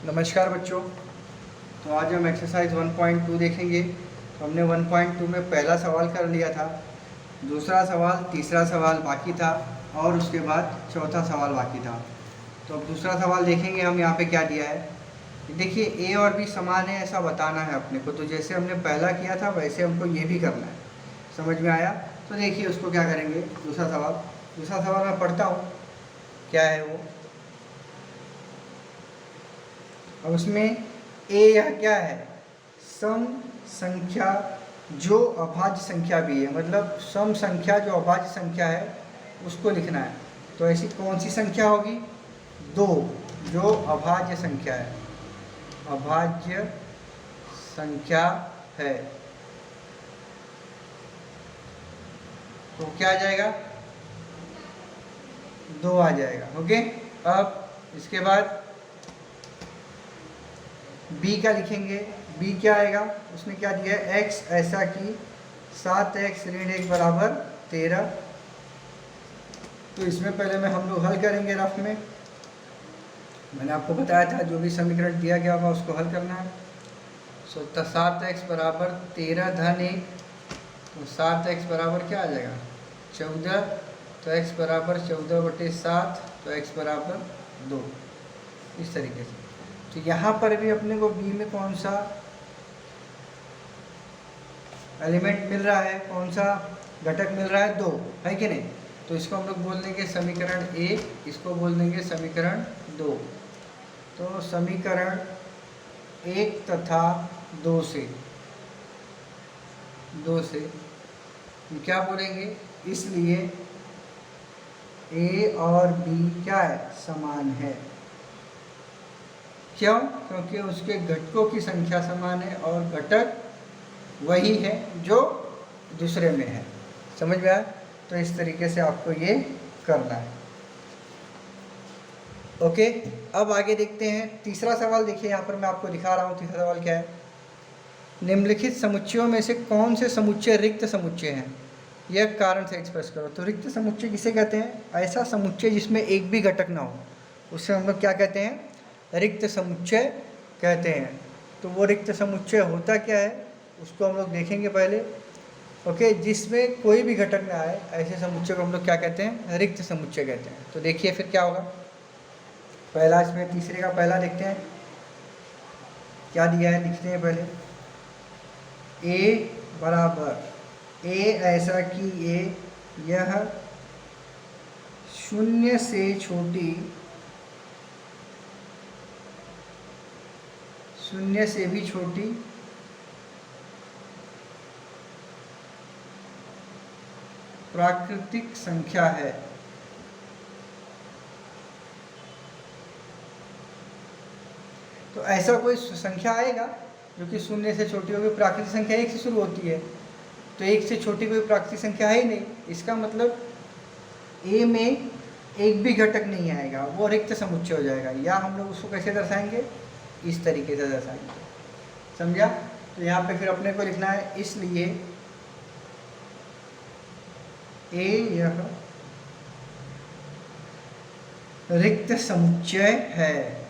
नमस्कार बच्चों। तो आज हम एक्सरसाइज 1.2 देखेंगे। तो हमने 1.2 में पहला सवाल कर लिया था, दूसरा सवाल, तीसरा सवाल बाकी था और उसके बाद चौथा सवाल बाकी था। तो अब दूसरा सवाल देखेंगे हम। यहाँ पे क्या दिया है, देखिए ए और बी समान है ऐसा बताना है अपने को। तो जैसे हमने पहला किया था वैसे हमको ये भी करना है। समझ में आया? तो देखिए उसको क्या करेंगे। दूसरा सवाल मैं पढ़ता हूँ क्या है वो। अब उसमें ए यह क्या है, सम संख्या जो अभाज्य संख्या भी है, मतलब सम संख्या जो अभाज्य संख्या है उसको लिखना है। तो ऐसी कौन सी संख्या होगी? 2, जो अभाज्य संख्या है, अभाज्य संख्या है। तो क्या आ जाएगा? 2 आ जाएगा। ओके। अब इसके बाद बी का लिखेंगे। बी क्या आएगा, उसने क्या दिया है, x ऐसा कि 7x ऋण 1 बराबर 13। तो इसमें पहले में हम लोग हल करेंगे रफ में। मैंने आपको बताया था जो भी समीकरण दिया गया होगा उसको हल करना है। सो 7x बराबर 13 धन 1, तो 7x बराबर क्या आ जाएगा, 14। तो x बराबर 14/7, तो x बराबर 2। इस तरीके से। तो यहाँ पर भी अपने को बी में कौन सा एलिमेंट मिल रहा है, कौन सा घटक मिल रहा है, 2 है कि नहीं। तो इसको हम लोग बोल देंगे समीकरण 1, इसको बोल देंगे समीकरण 2। तो समीकरण 1 तथा 2 से क्या बोलेंगे, इसलिए ए और बी क्या है, समान है। क्यों? क्योंकि उसके घटकों की संख्या समान है और घटक वही है जो दूसरे में है। समझ में आया? तो इस तरीके से आपको ये करना है। ओके। अब आगे देखते हैं तीसरा सवाल। देखिए यहाँ पर मैं आपको दिखा रहा हूँ तीसरा सवाल क्या है। निम्नलिखित समुच्चयों में से कौन से समुच्चय रिक्त समुच्चय हैं, यह कारण से एक्सप्रेस करो। तो रिक्त समुच्चय किसे कहते हैं? ऐसा समुच्चय जिसमें एक भी घटक ना हो, उससे हम लोग क्या कहते हैं, रिक्त समुच्चय कहते हैं। तो वो रिक्त समुच्चय होता क्या है उसको हम लोग देखेंगे पहले। ओके। जिसमें कोई भी घटक ना आए ऐसे समुच्चय को हम लोग क्या कहते हैं, रिक्त समुच्चय कहते हैं। तो देखिए फिर क्या होगा। पहला, इसमें तीसरे का पहला देखते हैं क्या दिया है, लिखते हैं पहले। ए बराबर ए ऐसा कि यह 0 से छोटी, 0 से भी छोटी प्राकृतिक संख्या है। तो ऐसा कोई संख्या आएगा जो कि 0 से छोटी होगी। प्राकृतिक संख्या 1 से शुरू होती है, तो 1 से छोटी कोई प्राकृतिक संख्या है ही नहीं। इसका मतलब ए में एक भी घटक नहीं आएगा, वो रिक्त समुच्चय हो जाएगा। या हम लोग उसको कैसे दर्शाएंगे, इस तरीके से दर्शाएंगे। समझा? तो यहाँ पे फिर अपने को लिखना है, इसलिए ए यह रिक्त समुच्चय है।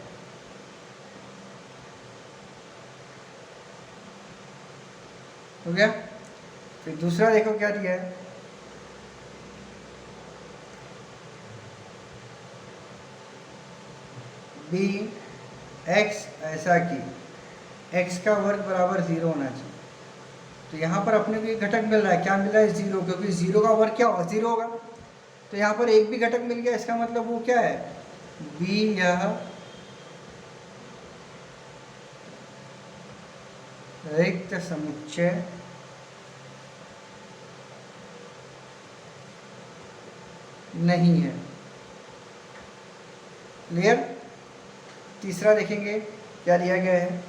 हो गया। फिर दूसरा देखो क्या दिया है, बी एक्स ऐसा कि x का वर्ग बराबर 0 होना चाहिए। तो यहाँ पर अपने को एक घटक मिल रहा है, क्या मिल रहा है, 0, क्योंकि 0 का वर्ग क्या होगा, 0 होगा। तो यहाँ पर एक भी घटक मिल गया, इसका मतलब वो क्या है, बी यह रिक्त समुच्चय नहीं है। क्लियर? तीसरा देखेंगे क्या दिया गया है।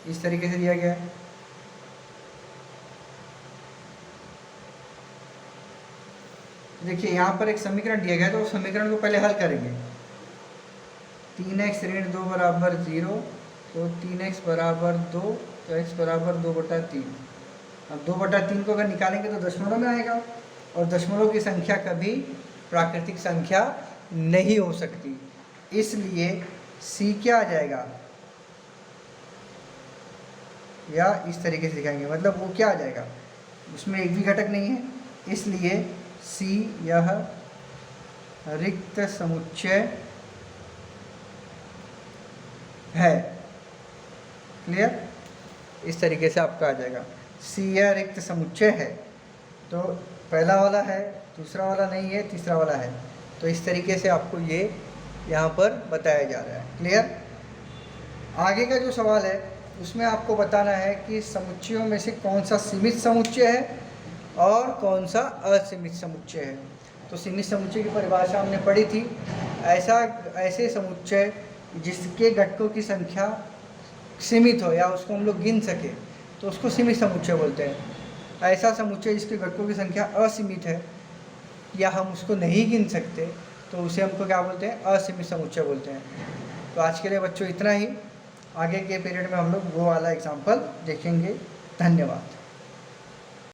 इस तरीके से दिया गया है। देखिए यहाँ पर एक समीकरण दिया गया है, तो उस समीकरण को पहले हल करेंगे। 3x ऋण 2 बराबर 0, तो 3x बराबर 2, तो x बराबर 2/3। अब 2/3 को अगर निकालेंगे तो दशमलव में आएगा, और दशमलव की संख्या कभी प्राकृतिक संख्या नहीं हो सकती, इसलिए सी क्या आ जाएगा, या इस तरीके से दिखाएंगे, मतलब वो क्या आ जाएगा, उसमें एक भी घटक नहीं है, इसलिए सी यह रिक्त समुच्चय है। क्लियर? इस तरीके से आपका आ जाएगा, सी यह रिक्त समुच्चय है। तो पहला वाला है, दूसरा वाला नहीं है, तीसरा वाला है, तो इस तरीके से आपको ये यहाँ पर बताया जा रहा है। क्लियर? आगे का जो सवाल है उसमें आपको बताना है कि समुच्चयों में से कौन सा सीमित समुच्चय है और कौन सा असीमित समुच्चय है। तो सीमित समुच्चय की परिभाषा हमने पढ़ी थी, ऐसे समुच्चय जिसके घटकों की संख्या सीमित हो या उसको हम लोग गिन सके तो उसको सीमित समुच्चय बोलते हैं। ऐसा समुच्चय जिसके घटकों की संख्या असीमित है या हम उसको नहीं गिन सकते तो उसे हमको क्या बोलते हैं, असीमित समुच्चय बोलते हैं। तो आज के लिए बच्चों इतना ही, आगे के पीरियड में हम लोग वो वाला एग्जाम्पल देखेंगे। धन्यवाद।